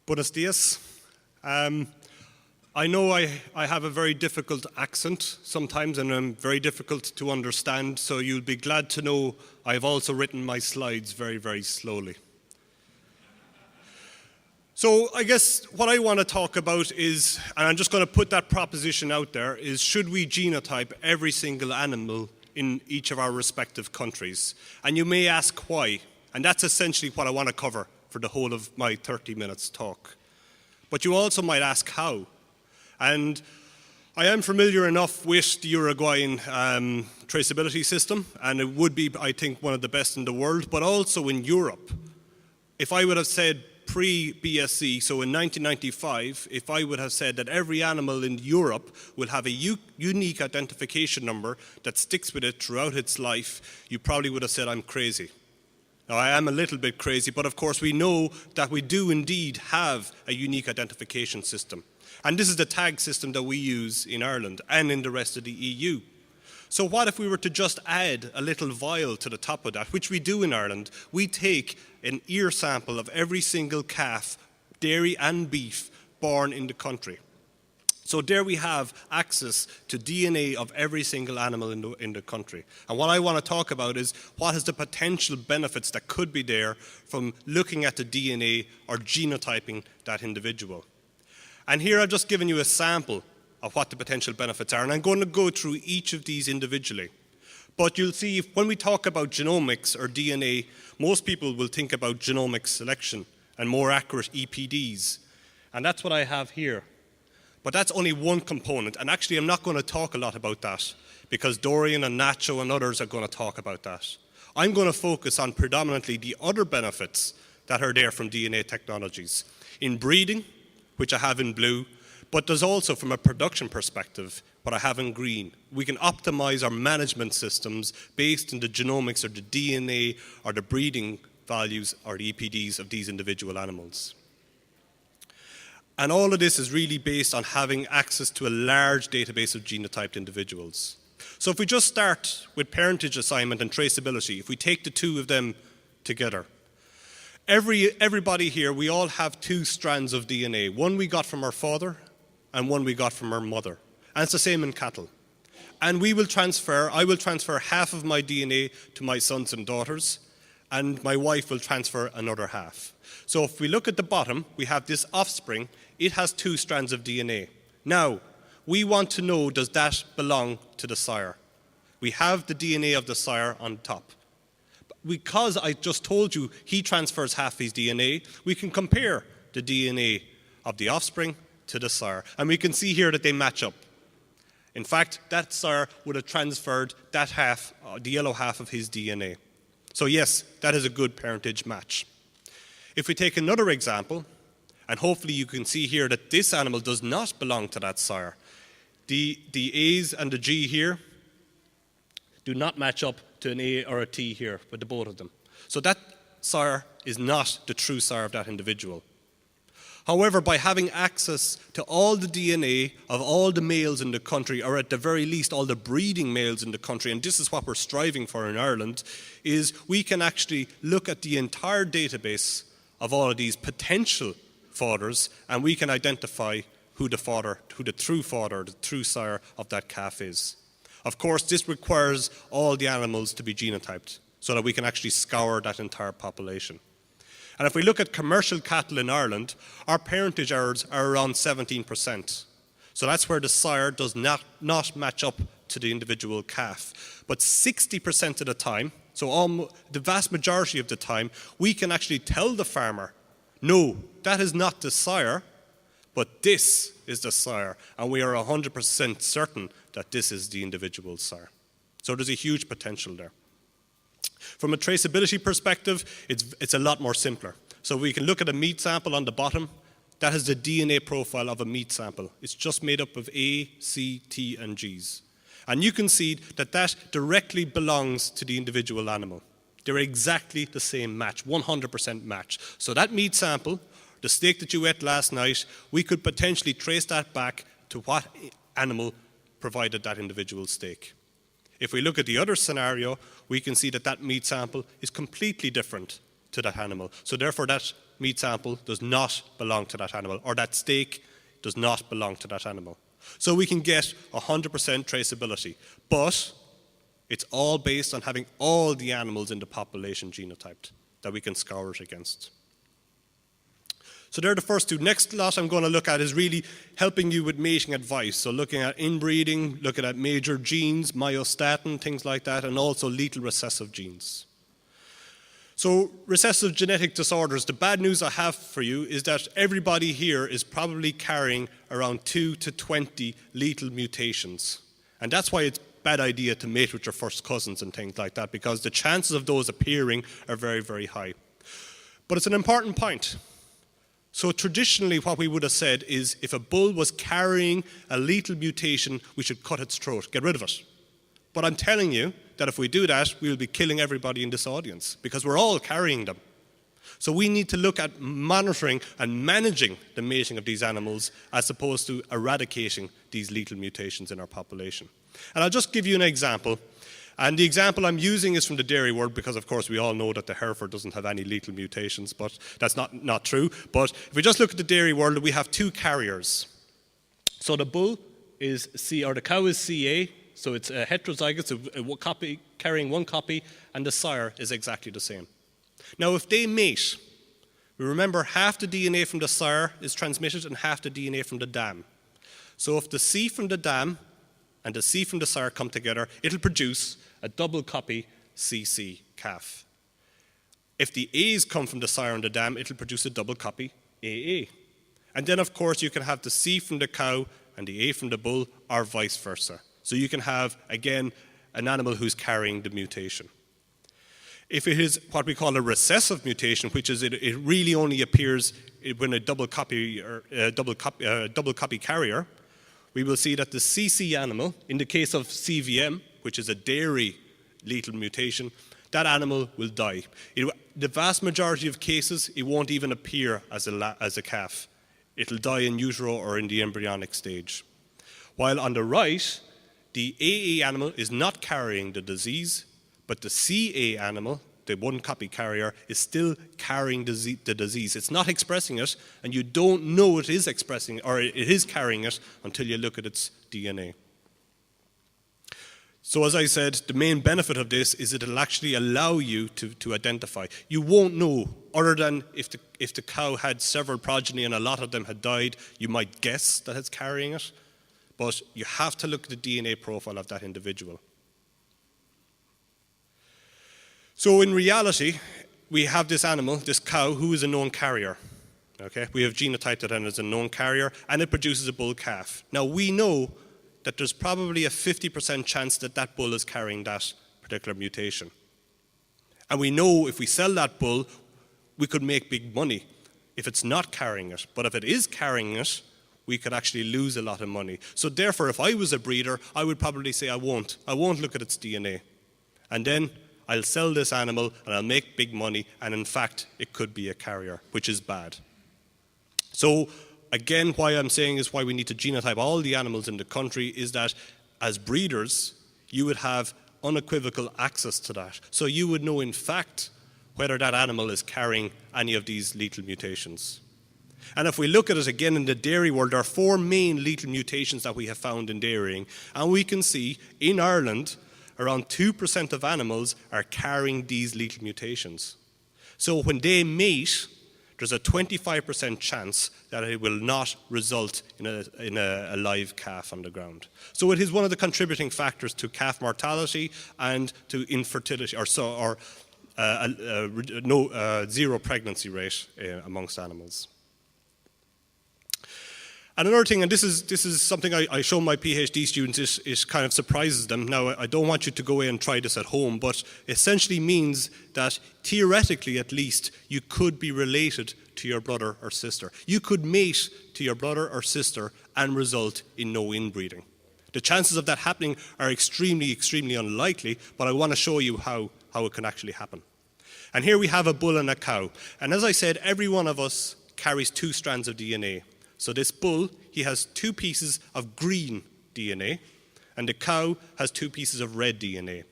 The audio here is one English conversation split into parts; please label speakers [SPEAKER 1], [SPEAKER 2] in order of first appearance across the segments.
[SPEAKER 1] Buenos dias. I know I have a very difficult accent sometimes, and I'm very difficult to understand, so you'll be glad to know I've also written my slides very, very slowly. So I guess what I want to talk about is, and I'm just going to put that proposition out there, is should we genotype every single animal in each of our respective countries? And you may ask why, and that's essentially what I want to cover for the whole of my 30 minutes talk. But you also might ask how. And I am familiar enough with the Uruguayan traceability system, and it would be, I think, one of the best in the world, but also in Europe. If I would have said pre-BSC, so in 1995, if I would have said that every animal in Europe will have a unique identification number that sticks with it throughout its life, you probably would have said I'm crazy. Now, I am a little bit crazy, but of course we know that we do indeed have a unique identification system. And this is the tag system that we use in Ireland and in the rest of the EU. So what if we were to just add a little vial to the top of that, which we do in Ireland? We take an ear sample of every single calf, dairy and beef, born in the country. So there we have access to DNA of every single animal in the country. And what I want to talk about is what is the potential benefits that could be there from looking at the DNA or genotyping that individual. And here I've just given you a sample of what the potential benefits are, and I'm going to go through each of these individually. But you'll see when we talk about genomics or DNA, most people will think about genomic selection and more accurate EPDs. And that's what I have here. But that's only one component, and actually I'm not going to talk a lot about that because Dorian and Nacho and others are going to talk about that. I'm going to focus on predominantly the other benefits that are there from DNA technologies. In breeding, which I have in blue, but there's also from a production perspective, what I have in green. We can optimize our management systems based on the genomics or the DNA or the breeding values or the EPDs of these individual animals. And all of this is really based on having access to a large database of genotyped individuals. So if we just start with parentage assignment and traceability, if we take the two of them together, everybody here, we all have two strands of DNA. One we got from our father and one we got from our mother. And it's the same in cattle. And I will transfer half of my DNA to my sons and daughters, and my wife will transfer another half. So if we look at the bottom, we have this offspring. It has two strands of DNA. Now, we want to know, does that belong to the sire? We have the DNA of the sire on top. Because I just told you he transfers half his DNA, we can compare the DNA of the offspring to the sire. And we can see here that they match up. In fact, that sire would have transferred that half, the yellow half of his DNA. So yes, that is a good parentage match. If we take another example, and hopefully you can see here that this animal does not belong to that sire. The A's and the G here do not match up to an A or a T here with the both of them. So that sire is not the true sire of that individual. However, by having access to all the DNA of all the males in the country, or at the very least all the breeding males in the country, and this is what we're striving for in Ireland, is we can actually look at the entire database of all of these potential fathers, and we can identify who the true father, the true sire of that calf is. Of course, this requires all the animals to be genotyped so that we can actually scour that entire population. And if we look at commercial cattle in Ireland, our parentage errors are around 17%. So that's where the sire does not match up to the individual calf. But 60% of the time, so the vast majority of the time, we can actually tell the farmer, no, that is not the sire, but this is the sire. And we are 100% certain that this is the individual sire. So there's a huge potential there. From a traceability perspective, it's a lot more simpler. So we can look at a meat sample on the bottom. That is the DNA profile of a meat sample. It's just made up of A, C, T, and Gs. And you can see that that directly belongs to the individual animal. They're exactly the same match, 100% match. So that meat sample, the steak that you ate last night, we could potentially trace that back to what animal provided that individual steak. If we look at the other scenario, we can see that that meat sample is completely different to that animal. So therefore that meat sample does not belong to that animal, or that steak does not belong to that animal. So we can get 100% traceability, but it's all based on having all the animals in the population genotyped that we can scour it against. So they're the first two. Next lot I'm going to look at is really helping you with mating advice. So looking at inbreeding, looking at major genes, myostatin, things like that, and also lethal recessive genes. So recessive genetic disorders, the bad news I have for you is that everybody here is probably carrying around 2 to 20 lethal mutations. And that's why it's a bad idea to mate with your first cousins and things like that, because the chances of those appearing are very, very high. But it's an important point. So traditionally what we would have said is if a bull was carrying a lethal mutation, we should cut its throat, get rid of it. But I'm telling you that if we do that, we'll be killing everybody in this audience because we're all carrying them. So we need to look at monitoring and managing the mating of these animals as opposed to eradicating these lethal mutations in our population. And I'll just give you an example. And the example I'm using is from the dairy world because, of course, we all know that the Hereford doesn't have any lethal mutations, but that's not true. But if we just look at the dairy world, we have two carriers. So the bull is C, or the cow is CA, so it's a heterozygous, so a copy, carrying one copy, and the sire is exactly the same. Now, if they mate, we remember half the DNA from the sire is transmitted and half the DNA from the dam. So if the C from the dam and the C from the sire come together, it'll produce a double copy CC calf. If the A's come from the sire and the dam, it'll produce a double copy AA. And then, of course, you can have the C from the cow and the A from the bull, or vice versa. So you can have, again, an animal who's carrying the mutation. If it is what we call a recessive mutation, which is it really only appears when a double copy carrier, we will see that the CC animal, in the case of CVM, which is a dairy lethal mutation, that animal will die. The vast majority of cases, it won't even appear as a calf. It'll die in utero or in the embryonic stage. While on the right, the AA animal is not carrying the disease, but the CA animal, the one copy carrier, is still carrying the disease. It's not expressing it, and you don't know it is expressing, or it is carrying it until you look at its DNA. So as I said, the main benefit of this is it'll actually allow you to identify. You won't know, other than if the cow had several progeny and a lot of them had died, you might guess that it's carrying it, but you have to look at the DNA profile of that individual. So in reality, we have this animal, this cow, who is a known carrier. Okay? We have genotyped it as a known carrier, and it produces a bull calf. Now we know that there's probably a 50% chance that that bull is carrying that particular mutation. And we know if we sell that bull, we could make big money if it's not carrying it. But if it is carrying it, we could actually lose a lot of money. So therefore, if I was a breeder, I would probably say I won't look at its DNA. And then I'll sell this animal and I'll make big money, and in fact, it could be a carrier, which is bad. So again, why I'm saying is why we need to genotype all the animals in the country is that as breeders, you would have unequivocal access to that. So you would know in fact whether that animal is carrying any of these lethal mutations. And if we look at it again in the dairy world, there are 4 main lethal mutations that we have found in dairying. And we can see in Ireland, around 2% of animals are carrying these lethal mutations. So when they mate, there's a 25% chance that it will not result in a live calf on the ground. So it is one of the contributing factors to calf mortality and to infertility, or zero pregnancy rate amongst animals. And another thing, and this is something I show my PhD students, it kind of surprises them. Now, I don't want you to go away and try this at home, but essentially means that theoretically at least, you could be related to your brother or sister. You could mate to your brother or sister and result in no inbreeding. The chances of that happening are extremely, extremely unlikely, but I want to show you how it can actually happen. And here we have a bull and a cow. And as I said, every one of us carries 2 strands of DNA. So this bull, he has 2 pieces of green DNA, and the cow has 2 pieces of red DNA.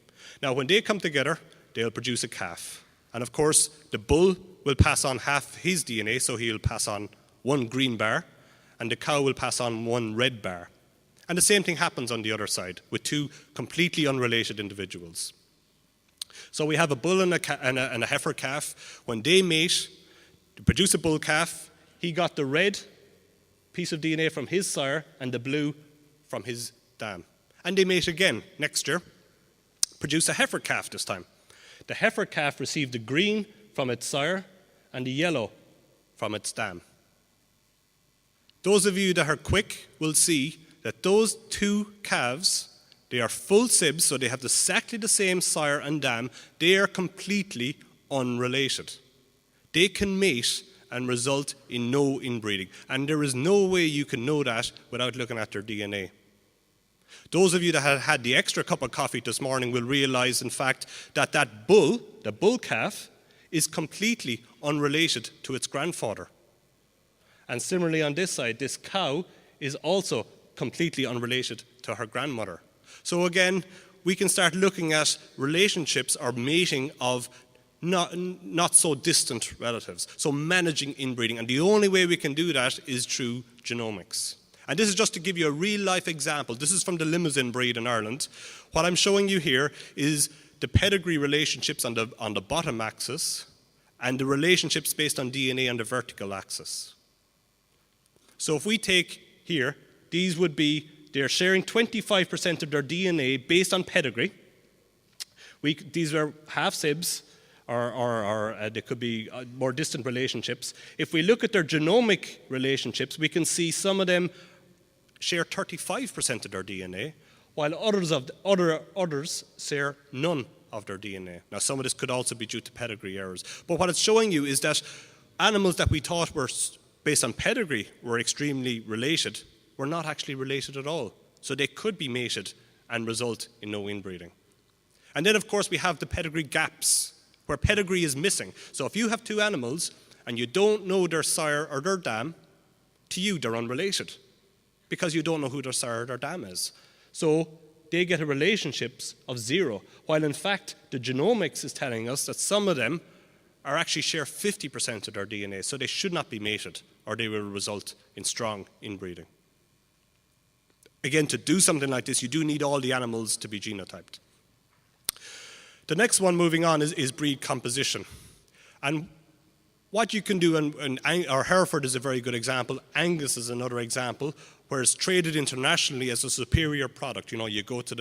[SPEAKER 1] Now, when they come together, they'll produce a calf. And of course, the bull will pass on half his DNA, so he'll pass on one green bar, and the cow will pass on one red bar. And the same thing happens on the other side with two completely unrelated individuals. So we have a bull and a heifer calf. When they mate to produce a bull calf, he got the red piece of DNA from his sire and the blue from his dam. And they mate again next year, produce a heifer calf this time. The heifer calf received the green from its sire and the yellow from its dam. Those of you that are quick will see that those two calves, they are full sibs, so they have exactly the same sire and dam. They are completely unrelated. They can mate and result in no inbreeding. And there is no way you can know that without looking at their DNA. Those of you that have had the extra cup of coffee this morning will realize, in fact, that that bull, the bull calf, is completely unrelated to its grandfather. And similarly on this side, this cow is also completely unrelated to her grandmother. So again, we can start looking at relationships or mating of not so distant relatives. So managing inbreeding. And the only way we can do that is through genomics. And this is just to give you a real life example. This is from the Limousin breed in Ireland. What I'm showing you here is the pedigree relationships on the bottom axis and the relationships based on DNA on the vertical axis. So if we take here, these would be, they're sharing 25% of their DNA based on pedigree. These are half sibs, or they could be more distant relationships. If we look at their genomic relationships, we can see some of them share 35% of their DNA, while others share none of their DNA. Now, some of this could also be due to pedigree errors. But what it's showing you is that animals that we thought were based on pedigree were extremely related were not actually related at all. So they could be mated and result in no inbreeding. And then, of course, we have the pedigree gaps, where pedigree is missing. So if you have two animals and you don't know their sire or their dam, to you they're unrelated because you don't know who their sire or their dam is. So they get a relationships of 0, while in fact the genomics is telling us that some of them are actually share 50% of their DNA, so they should not be mated or they will result in strong inbreeding. Again, to do something like this, you do need all the animals to be genotyped. The next one, moving on, is breed composition. And what you can do, or Hereford is a very good example, Angus is another example, where it's traded internationally as a superior product. You know, you go to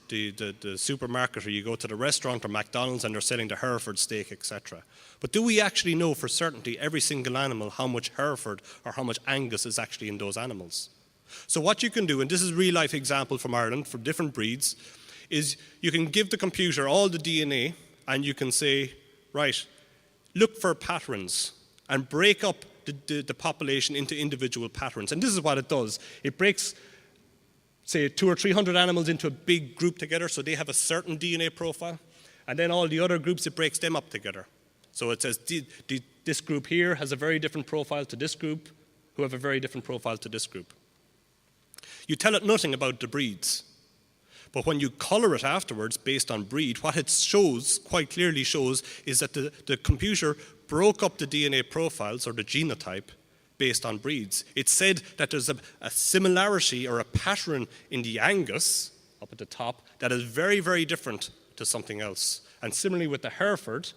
[SPEAKER 1] the supermarket or you go to the restaurant or McDonald's and they're selling the Hereford steak, etc. But do we actually know for certainty every single animal how much Hereford or how much Angus is actually in those animals? So what you can do, and this is a real life example from Ireland from different breeds, is you can give the computer all the DNA and you can say, right, look for patterns and break up the population into individual patterns. And this is what it does. It breaks, say, 200 or 300 animals into a big group together, so they have a certain DNA profile. And then all the other groups, it breaks them up together. So it says this group here has a very different profile to this group, who have a very different profile to this group. You tell it nothing about the breeds. But when you color it afterwards based on breed, what it shows, quite clearly shows, is that the computer broke up the DNA profiles or the genotype based on breeds. It said that there's a similarity or a pattern in the Angus up at the top that is very, very different to something else. And similarly with the Hereford,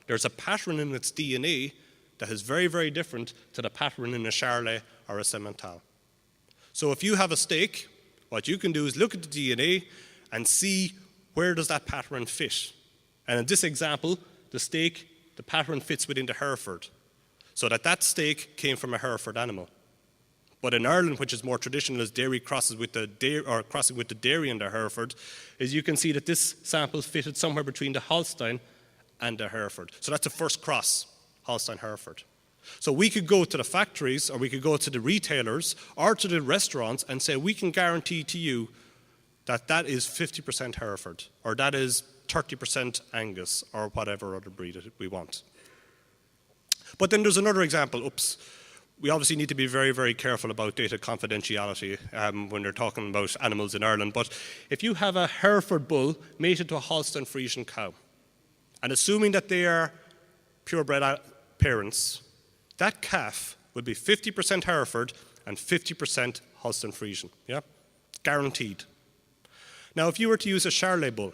[SPEAKER 1] there's a pattern in its DNA that is very, very different to the pattern in a Charolais or a Simmental. So if you have a steak, what you can do is look at the DNA and see where does that pattern fit. And in this example, the steak, the pattern fits within the Hereford, so that steak came from a Hereford animal. But in Ireland, which is more traditional as dairy crosses with the dairy, or crossing with the dairy and the Hereford, is you can see that this sample fitted somewhere between the Holstein and the Hereford. So that's a first cross, Holstein-Hereford. So we could go to the factories, or we could go to the retailers, or to the restaurants and say, we can guarantee to you that is 50% Hereford, or that is 30% Angus, or whatever other breed we want. But then there's another example. We obviously need to be very, very careful about data confidentiality when they're talking about animals in Ireland. But if you have a Hereford bull mated to a Holstein Friesian cow, and assuming that they are purebred parents, that calf will be 50% Hereford and 50% Holstein Friesian. Yeah? Guaranteed. Now, if you were to use a Charolais bull,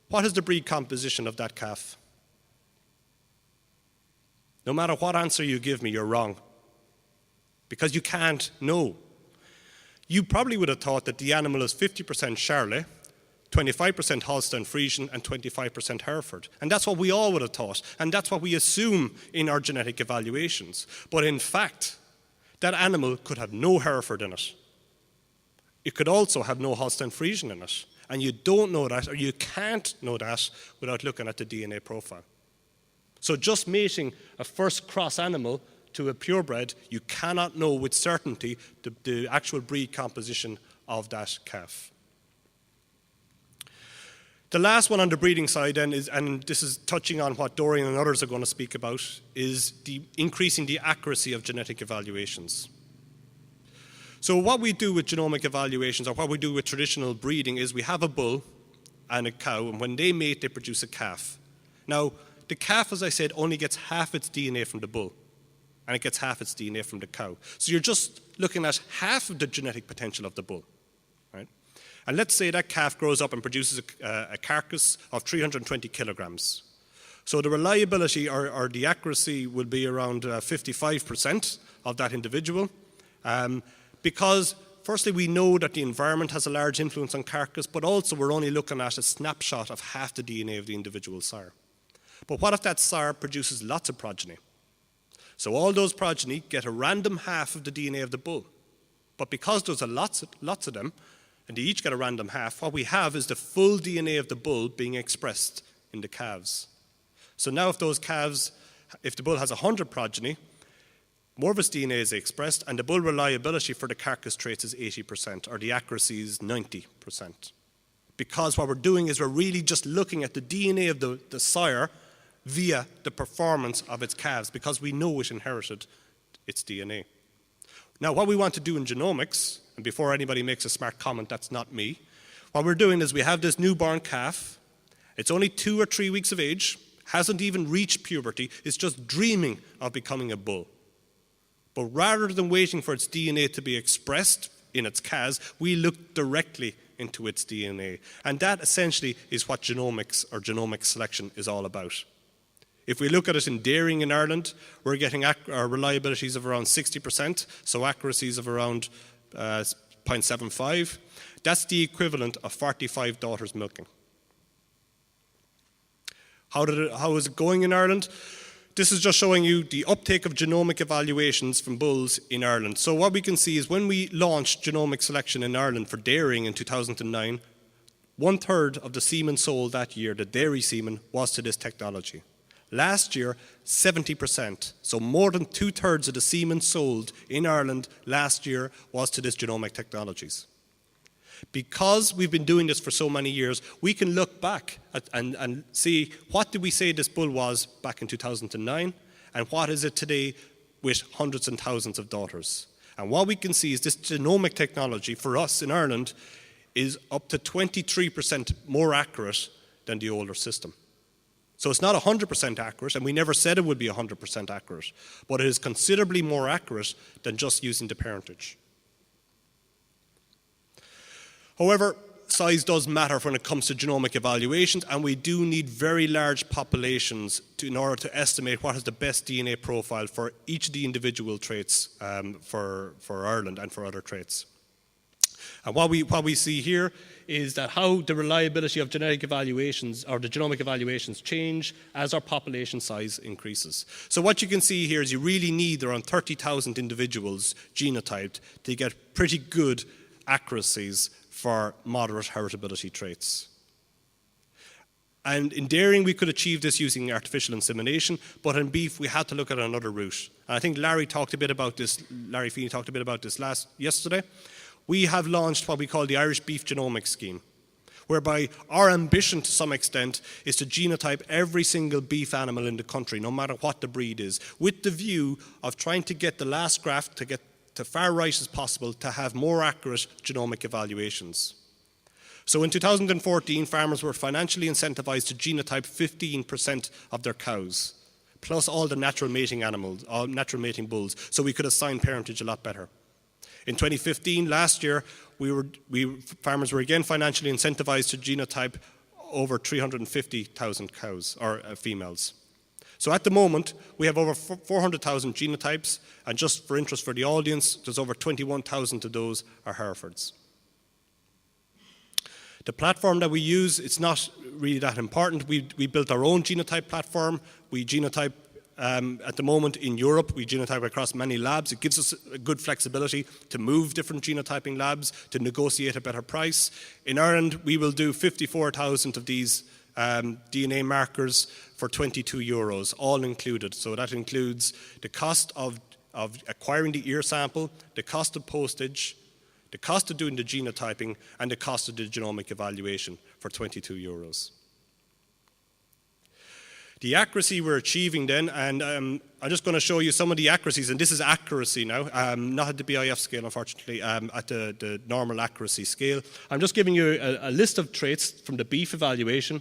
[SPEAKER 1] what is the breed composition of that calf? No matter what answer you give me, you're wrong. Because you can't know. You probably would have thought that the animal is 50% Charolais, 25% Holstein Friesian, and 25% Hereford. And that's what we all would have thought. And that's what we assume in our genetic evaluations. But in fact, that animal could have no Hereford in it. It could also have no Holstein Friesian in it. And you don't know that, or you can't know that, without looking at the DNA profile. So just mating a first cross animal to a purebred, you cannot know with certainty the actual breed composition of that calf. The last one on the breeding side then is, and this is touching on what Dorian and others are going to speak about, is increasing the accuracy of genetic evaluations. So what we do with genomic evaluations, or what we do with traditional breeding, is we have a bull and a cow, and when they mate, they produce a calf. Now, the calf, as I said, only gets half its DNA from the bull, and it gets half its DNA from the cow. So you're just looking at half of the genetic potential of the bull, right? And let's say that calf grows up and produces a carcass of 320 kilograms. So the reliability or the accuracy will be around 55% of that individual, because firstly, we know that the environment has a large influence on carcass, but also we're only looking at a snapshot of half the DNA of the individual sire. But what if that sire produces lots of progeny? So all those progeny get a random half of the DNA of the bull. But because there's lots of them, and they each get a random half, what we have is the full DNA of the bull being expressed in the calves. So now if the bull has 100 progeny, more of its DNA is expressed, and the bull reliability for the carcass traits is 80%, or the accuracy is 90%. Because what we're doing is we're really just looking at the DNA of the sire via the performance of its calves, because we know it inherited its DNA. Now, what we want to do in genomics, and before anybody makes a smart comment, that's not me, what we're doing is we have this newborn calf. It's only 2 or 3 weeks of age, hasn't even reached puberty, it's just dreaming of becoming a bull. But rather than waiting for its DNA to be expressed in its calves, we look directly into its DNA. And that essentially is what genomics or genomic selection is all about. If we look at it in dairying in Ireland, we're getting reliabilities of around 60%, so accuracies of around 0.75. That's the equivalent of 45 daughters milking. How is it going in Ireland? This is just showing you the uptake of genomic evaluations from bulls in Ireland. So what we can see is when we launched genomic selection in Ireland for dairying in 2009, 1/3 of the semen sold that year, the dairy semen, was to this technology. Last year, 70%, so more than 2/3 of the semen sold in Ireland last year was to this genomic technologies. Because we've been doing this for so many years, we can look back and see what did we say this bull was back in 2009, and what is it today with hundreds and thousands of daughters. And what we can see is this genomic technology for us in Ireland is up to 23% more accurate than the older system. So it's not 100% accurate, and we never said it would be 100% accurate, but it is considerably more accurate than just using the parentage. However, size does matter when it comes to genomic evaluations, and we do need very large populations in order to estimate what is the best DNA profile for each of the individual traits for Ireland and for other traits. And what we see here is that how the reliability of genetic evaluations or the genomic evaluations change as our population size increases. So what you can see here is you really need around 30,000 individuals genotyped to get pretty good accuracies for moderate heritability traits. And in dairying, we could achieve this using artificial insemination, but in beef, we had to look at another route. And I think Larry Feeney talked a bit about this yesterday. We have launched what we call the Irish Beef Genomics Scheme, whereby our ambition to some extent is to genotype every single beef animal in the country, no matter what the breed is, with the view of trying to get the last graft to get to far right as possible to have more accurate genomic evaluations. So in 2014, farmers were financially incentivized to genotype 15% of their cows. plus all the natural mating animals, all natural mating bulls, so we could assign parentage a lot better. In 2015, last year, farmers were again financially incentivized to genotype over 350,000 cows, or females. So at the moment, we have over 400,000 genotypes, and just for interest for the audience, there's over 21,000 of those are Herefords. The platform that we use, it's not really that important. We built our own genotype platform. We genotype at the moment in Europe. We genotype across many labs. It gives us a good flexibility to move different genotyping labs, to negotiate a better price. In Ireland, we will do 54,000 of these DNA markers for €22, all included. So that includes the cost of acquiring the ear sample, the cost of postage, the cost of doing the genotyping, and the cost of the genomic evaluation for €22. The accuracy we're achieving then, and I'm just going to show you some of the accuracies, and this is accuracy now, not at the BIF scale, unfortunately, at the normal accuracy scale. I'm just giving you a list of traits from the beef evaluation.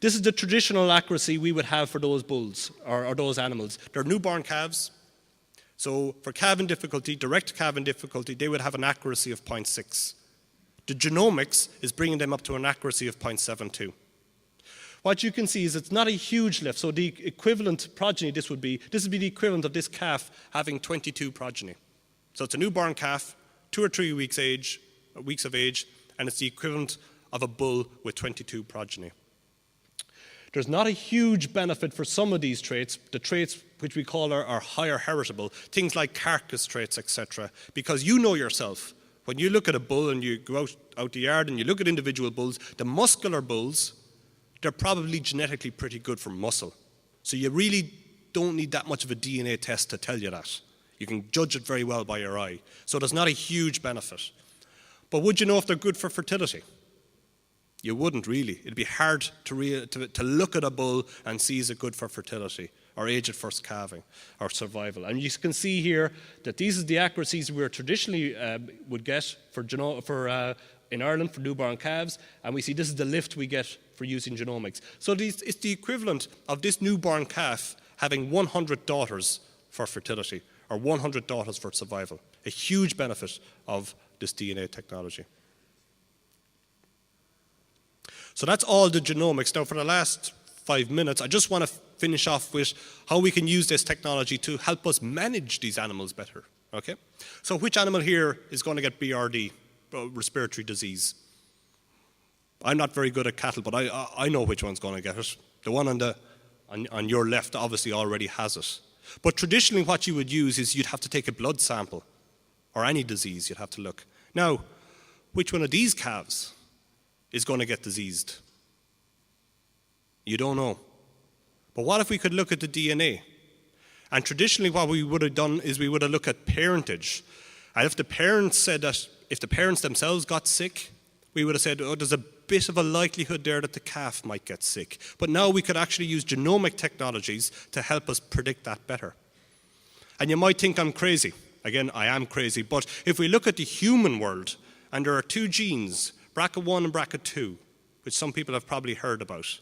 [SPEAKER 1] This is the traditional accuracy we would have for those bulls, or those animals. They're newborn calves. So for calving difficulty, direct calving difficulty, they would have an accuracy of 0.6. The genomics is bringing them up to an accuracy of 0.72. What you can see is it's not a huge lift. So the equivalent progeny this would be the equivalent of this calf having 22 progeny. So it's a newborn calf, 2 or 3 weeks of age, and it's the equivalent of a bull with 22 progeny. There's not a huge benefit for some of these traits, the traits which we call are higher heritable, things like carcass traits, etc. Because you know yourself, when you look at a bull and you go out the yard and you look at individual bulls, the muscular bulls, they're probably genetically pretty good for muscle. So you really don't need that much of a DNA test to tell you that. You can judge it very well by your eye. So there's not a huge benefit. But would you know if they're good for fertility? You wouldn't really. It'd be hard to look at a bull and see is it good for fertility or age at first calving or survival. And you can see here that these are the accuracies we traditionally would get in Ireland for newborn calves, and we see this is the lift we get for using genomics. So it's the equivalent of this newborn calf having 100 daughters for fertility or 100 daughters for survival. A huge benefit of this DNA technology. So that's all the genomics. Now for the last 5 minutes, I just want to finish off with how we can use this technology to help us manage these animals better. Okay? So which animal here is going to get BRD, respiratory disease? I'm not very good at cattle, but I know which one's going to get it. The one on your left obviously already has it. But traditionally what you would use is you'd have to take a blood sample, or any disease you'd have to look. Now, which one of these calves is going to get diseased? You don't know. But what if we could look at the DNA? And traditionally what we would have done is we would have looked at parentage. And if the parents said that, if the parents themselves got sick, we would have said, oh, there's a bit of a likelihood there that the calf might get sick. But now we could actually use genomic technologies to help us predict that better. And you might think I'm crazy. Again, I am crazy. But if we look at the human world, and there are 2 genes, BRCA1 and BRCA2, which some people have probably heard about.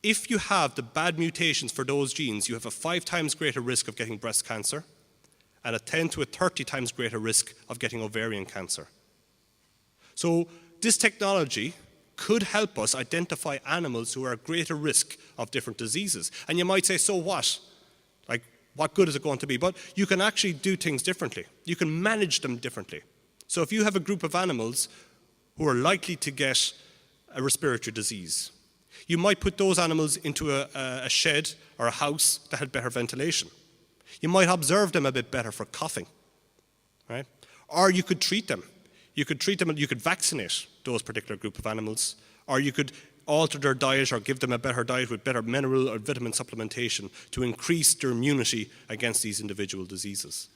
[SPEAKER 1] If you have the bad mutations for those genes, you have a 5 times greater risk of getting breast cancer and a 10 to a 30 times greater risk of getting ovarian cancer. So this technology could help us identify animals who are at greater risk of different diseases. And you might say, so what? Like, what good is it going to be? But you can actually do things differently. You can manage them differently. So if you have a group of animals who are likely to get a respiratory disease, you might put those animals into a shed or a house that had better ventilation. You might observe them a bit better for coughing, right? Or you could treat them. You could treat them and you could vaccinate those particular group of animals, or you could alter their diet or give them a better diet with better mineral or vitamin supplementation to increase their immunity against these individual diseases.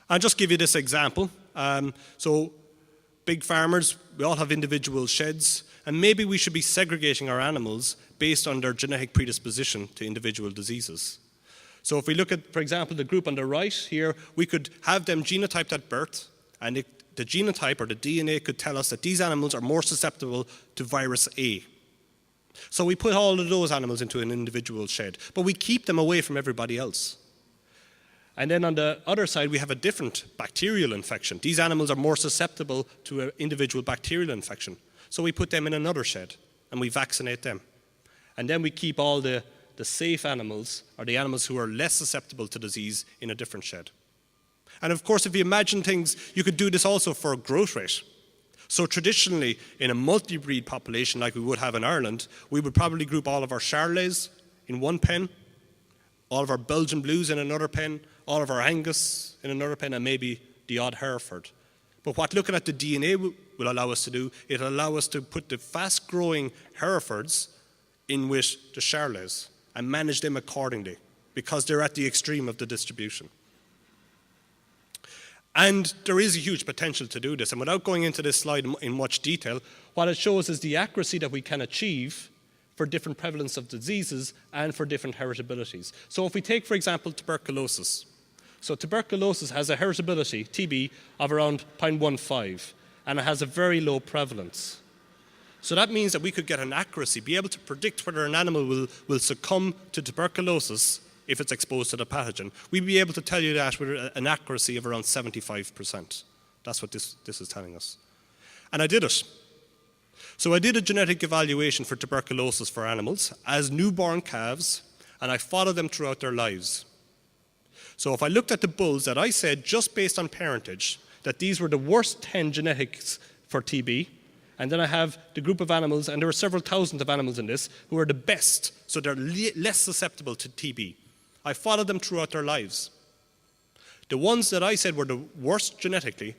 [SPEAKER 1] I'll just give you this example. So big farmers, we all have individual sheds, and maybe we should be segregating our animals based on their genetic predisposition to individual diseases. So if we look at, for example, the group on the right here, we could have them genotyped at birth, and the genotype or the DNA could tell us that these animals are more susceptible to virus A. So we put all of those animals into an individual shed, but we keep them away from everybody else. And then on the other side, we have a different bacterial infection. These animals are more susceptible to an individual bacterial infection. So we put them in another shed, and we vaccinate them. And then we keep all the safe animals, or the animals who are less susceptible to disease, in a different shed. And of course, if you imagine things, you could do this also for growth rate. So traditionally, in a multi-breed population like we would have in Ireland, we would probably group all of our Charolais in one pen, all of our Belgian Blues in another pen, all of our Angus in another pen, and maybe the odd Hereford. But what looking at the DNA will allow us to do, it'll allow us to put the fast-growing Herefords in with the Charolais and manage them accordingly, because they're at the extreme of the distribution. And there is a huge potential to do this. And without going into this slide in much detail, what it shows is the accuracy that we can achieve for different prevalence of diseases and for different heritabilities. So if we take, for example, tuberculosis. So tuberculosis has a heritability, TB, of around 0.15, and it has a very low prevalence. So that means that we could get an accuracy, be able to predict whether an animal will succumb to tuberculosis if it's exposed to the pathogen. We'd be able to tell you that with an accuracy of around 75%. That's what this is telling us. And I did it. So I did a genetic evaluation for tuberculosis for animals as newborn calves, and I followed them throughout their lives. So if I looked at the bulls that I said, just based on parentage, that these were the worst 10 genetics for TB, and then I have the group of animals, and there were several thousand of animals in this, who are the best, so they're less susceptible to TB. I followed them throughout their lives. The ones that I said were the worst genetically,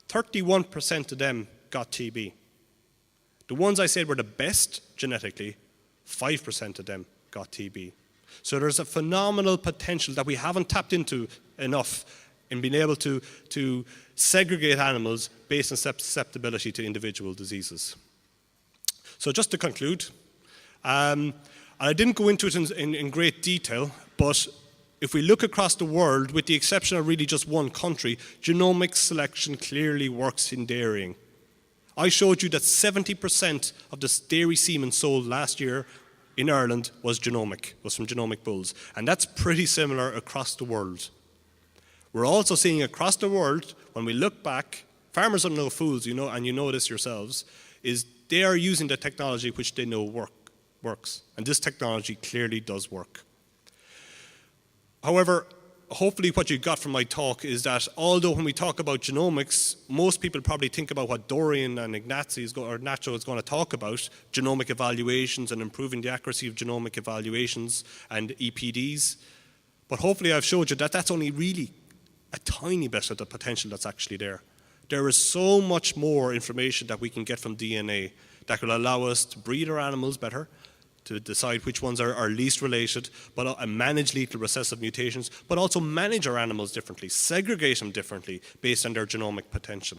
[SPEAKER 1] 31% of them got TB. The ones I said were the best genetically, 5% of them got TB. So there's a phenomenal potential that we haven't tapped into enough in being able to segregate animals based on susceptibility to individual diseases. So just to conclude, I didn't go into it in great detail, but if we look across the world, with the exception of really just one country, genomic selection clearly works in dairying. I showed you that 70% of the dairy semen sold last year in Ireland was from genomic bulls, and that's pretty similar across the world. We're also seeing across the world, when we look back, farmers are no fools, you know, and you know this yourselves, is they are using the technology which they know works, and this technology clearly does work. However, hopefully what you got from my talk is that although when we talk about genomics, most people probably think about what Dorian and Nacho is going to talk about, genomic evaluations and improving the accuracy of genomic evaluations and EPDs. But hopefully I've showed you that that's only really a tiny bit of the potential that's actually there. There is so much more information that we can get from DNA that will allow us to breed our animals better, to decide which ones are least related, but manage lethal recessive mutations, but also manage our animals differently, segregate them differently based on their genomic potential.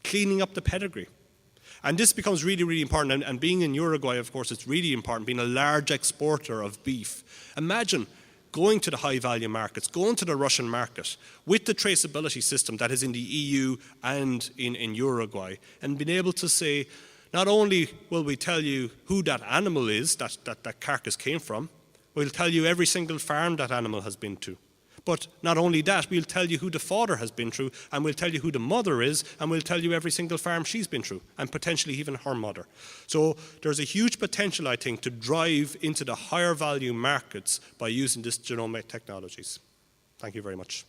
[SPEAKER 1] Cleaning up the pedigree. And this becomes really, really important, and being in Uruguay, of course, it's really important, being a large exporter of beef. Imagine going to the high-value markets, going to the Russian market with the traceability system that is in the EU and in Uruguay, and being able to say, not only will we tell you who that animal is that carcass came from, we'll tell you every single farm that animal has been to. But not only that, we'll tell you who the father has been through, and we'll tell you who the mother is, and we'll tell you every single farm she's been through, and potentially even her mother. So there's a huge potential, I think, to drive into the higher value markets by using these genomic technologies. Thank you very much.